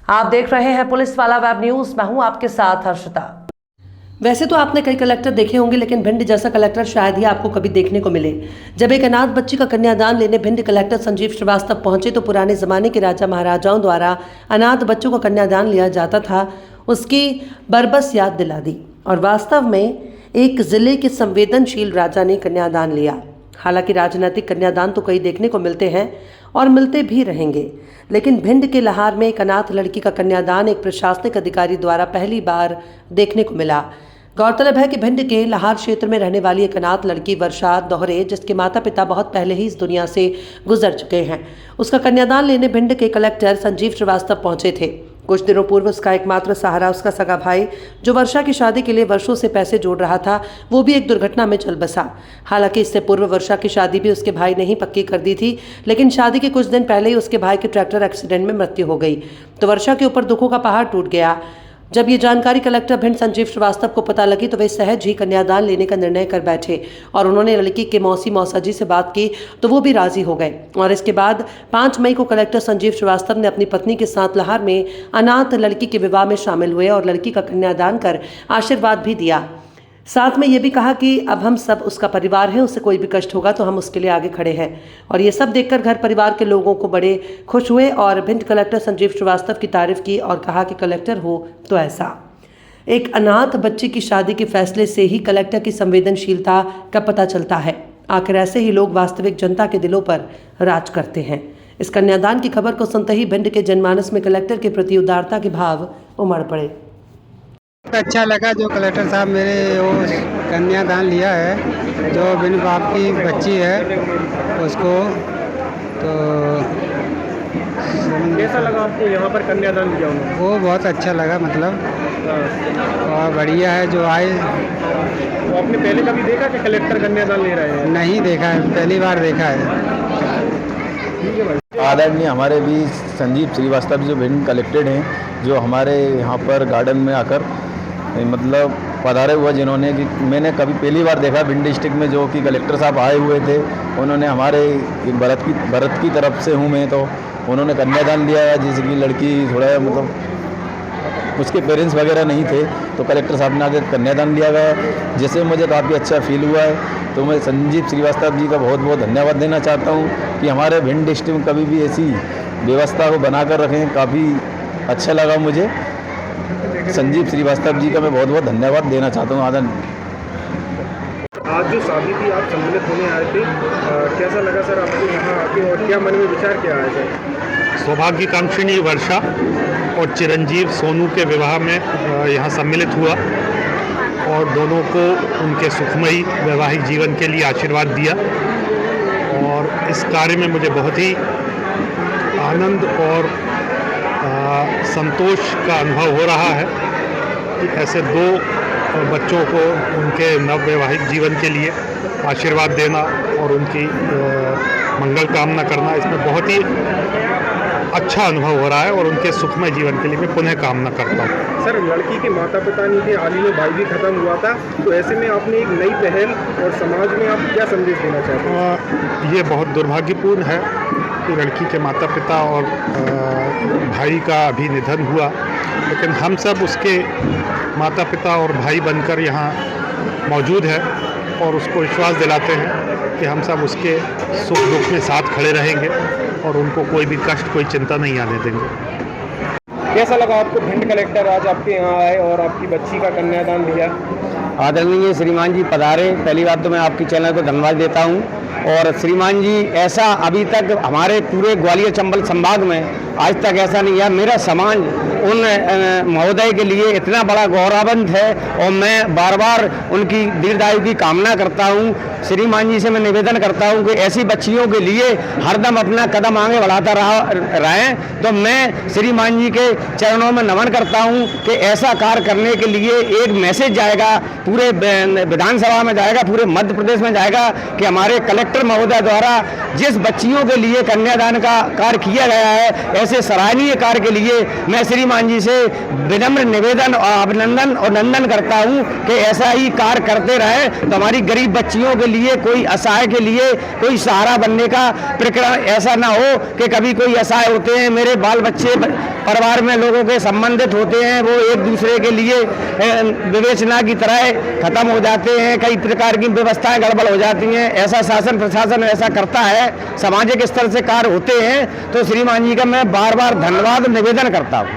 आप देख रहे हैं पुलिस वाला वेब न्यूज। मैं हूं आपके साथ हर्षिता। वैसे तो आपने कई कलेक्टर देखे होंगे, लेकिन भिंड जैसा कलेक्टर शायद ही आपको कभी देखने को मिले। जब एक अनाथ बच्ची का कन्यादान लेने भिंड कलेक्टर संजीव श्रीवास्तव पहुंचे तो पुराने जमाने के राजा महाराजाओं द्वारा अनाथ बच्चों का कन्यादान लिया जाता था, उसकी बरबस याद दिला दी। और वास्तव में एक जिले के संवेदनशील राजा ने कन्यादान लिया। हालांकि राजनीतिक कन्यादान तो कई देखने को मिलते हैं और मिलते भी रहेंगे, लेकिन भिंड के लहार में एक अनाथ लड़की का कन्यादान एक प्रशासनिक अधिकारी द्वारा पहली बार देखने को मिला। गौरतलब है कि भिंड के लहार क्षेत्र में रहने वाली एक अनाथ लड़की वर्षा दोहरे, जिसके माता पिता बहुत पहले ही इस दुनिया से गुजर चुके हैं, उसका कन्यादान लेने भिंड के कलेक्टर संजीव श्रीवास्तव पहुंचे थे। कुछ दिनों पूर्व उसका एकमात्र सहारा, उसका सगा भाई, जो वर्षा की शादी के लिए वर्षों से पैसे जोड़ रहा था, वो भी एक दुर्घटना में चल बसा। हालांकि इससे पूर्व वर्षा की शादी भी उसके भाई ने ही पक्की कर दी थी, लेकिन शादी के कुछ दिन पहले ही उसके भाई की ट्रैक्टर एक्सीडेंट में मृत्यु हो गई, तो वर्षा के ऊपर दुखों का पहाड़ टूट गया। जब ये जानकारी कलेक्टर भिंड संजीव श्रीवास्तव को पता लगी तो वे सहज ही कन्यादान लेने का निर्णय कर बैठे और उन्होंने लड़की के मौसी मौसा जी से बात की तो वो भी राजी हो गए। और इसके बाद 5 मई को कलेक्टर संजीव श्रीवास्तव ने अपनी पत्नी के साथ लहार में अनाथ लड़की के विवाह में शामिल हुए और लड़की का कन्यादान कर आशीर्वाद भी दिया। साथ में ये भी कहा कि अब हम सब उसका परिवार है, उससे कोई भी कष्ट होगा तो हम उसके लिए आगे खड़े हैं। और ये सब देखकर घर परिवार के लोगों को बड़े खुश हुए और भिंड कलेक्टर संजीव श्रीवास्तव की तारीफ की और कहा कि कलेक्टर हो तो ऐसा। एक अनाथ बच्ची की शादी के फैसले से ही कलेक्टर की संवेदनशीलता का पता चलता है। आखिर ऐसे ही लोग वास्तविक जनता के दिलों पर राज करते हैं। इस कन्यादान की खबर को सुनते ही भिंड के जनमानस में कलेक्टर के प्रति उदारता के भाव उमड़ पड़े। अच्छा लगा जो कलेक्टर साहब मेरे वो कन्यादान लिया है, जो बिन बाप की बच्ची है उसको। तो कैसा लगा आपको यहाँ पर कन्यादान दिया उन्होंने? वो बहुत अच्छा लगा, मतलब और बढ़िया है जो आए। तो आपने पहले कभी देखा कि कलेक्टर कन्यादान ले रहे हैं? नहीं देखा है, पहली बार देखा है। ठीक है भाई। आदरणीय हमारे भी संजीव श्रीवास्तव जो भिंड कलेक्टेड हैं, जो हमारे यहाँ पर गार्डन में आकर मतलब पधारे हुए, जिन्होंने कि मैंने कभी पहली बार देखा भिंड डिस्ट्रिक्ट में जो कि कलेक्टर साहब आए हुए थे। उन्होंने हमारे भरत की तरफ से हूँ मैं, तो उन्होंने कन्यादान लिया है, जिसकी कि लड़की थोड़ा मतलब उसके पेरेंट्स वगैरह नहीं थे, तो कलेक्टर साहब ने आगे कन्यादान लिया गया, जिससे मुझे काफ़ी अच्छा फील हुआ है। तो मैं संजीव श्रीवास्तव जी का बहुत बहुत धन्यवाद देना चाहता हूँ कि हमारे भिंड डिस्ट्रिक्ट में कभी भी ऐसी व्यवस्था को बनाकर रखें। काफ़ी अच्छा लगा मुझे। संजीव श्रीवास्तव जी का मैं बहुत बहुत धन्यवाद देना चाहता हूँ। आज जो शादी थी आप सम्मिलित होने आए थे, कैसा लगा सर आपको यहाँ आके और क्या मन में विचार क्या आया सर? सौभाग्यकांक्षिणी वर्षा और चिरंजीव सोनू के विवाह में यहाँ सम्मिलित हुआ और दोनों को उनके सुखमयी वैवाहिक जीवन के लिए आशीर्वाद दिया। और इस कार्य में मुझे बहुत ही आनंद और संतोष का अनुभव हो रहा है कि ऐसे 2 बच्चों को उनके नववैवाहिक जीवन के लिए आशीर्वाद देना और उनकी मंगल कामना करना, इसमें बहुत ही अच्छा अनुभव हो रहा है और उनके सुखमय जीवन के लिए मैं पुनः कामना करता हूँ। सर, लड़की के माता पिता नहीं थे, हाल ही में भाई भी खत्म हुआ था, तो ऐसे में आपने एक नई पहल और समाज में आप क्या संदेश देना चाहते हैं? ये बहुत दुर्भाग्यपूर्ण है कि लड़की के माता पिता और भाई का अभी निधन हुआ, लेकिन हम सब उसके माता पिता और भाई बनकर यहाँ मौजूद है और उसको विश्वास दिलाते हैं कि हम सब उसके सुख दुख में साथ खड़े रहेंगे और उनको कोई भी कष्ट, कोई चिंता नहीं आने देंगे। कैसा लगा आपको भिंड कलेक्टर आज आपके यहाँ आए और आपकी बच्ची का कन्यादान दिया? आदरणीय श्रीमान जी पधारे, पहली बात तो मैं आपकी चैनल को धन्यवाद देता हूँ। और श्रीमान जी, ऐसा अभी तक हमारे पूरे ग्वालियर चंबल संभाग में आज तक ऐसा नहीं है। मेरा समाज उन महोदय के लिए इतना बड़ा गौरवान्वित है और मैं बार बार उनकी दीर्घायु की कामना करता हूँ। श्रीमान जी से मैं निवेदन करता हूँ कि ऐसी बच्चियों के लिए हरदम अपना कदम आगे बढ़ाता रहें। तो मैं श्रीमान जी के चरणों में नमन करता हूँ कि ऐसा कार्य करने के लिए एक मैसेज जाएगा, पूरे विधानसभा में जाएगा, पूरे मध्य प्रदेश में जाएगा कि हमारे कलेक्टर कलेक्टर महोदय द्वारा जिस बच्चियों के लिए कन्यादान का कार्य किया गया है, ऐसे सराहनीय कार्य के लिए मैं श्रीमान जी से विनम्र निवेदन और अभिनंदन और नंदन करता हूं कि ऐसा ही कार्य करते रहे तो हमारी गरीब बच्चियों के लिए, कोई असहाय के लिए कोई सहारा बनने का प्रकरण ऐसा ना हो कि कभी कोई असहाय होते हैं, मेरे बाल बच्चे परिवार में लोगों के संबंधित होते हैं, वो एक दूसरे के लिए विवेचना की तरह खत्म हो जाते हैं, कई प्रकार की व्यवस्थाएं गड़बड़ हो जाती हैं। ऐसा शासन प्रशासन ऐसा करता है, सामाजिक स्तर से कार्य होते हैं, तो श्रीमान जी का मैं बार बार धन्यवाद निवेदन करता हूँ।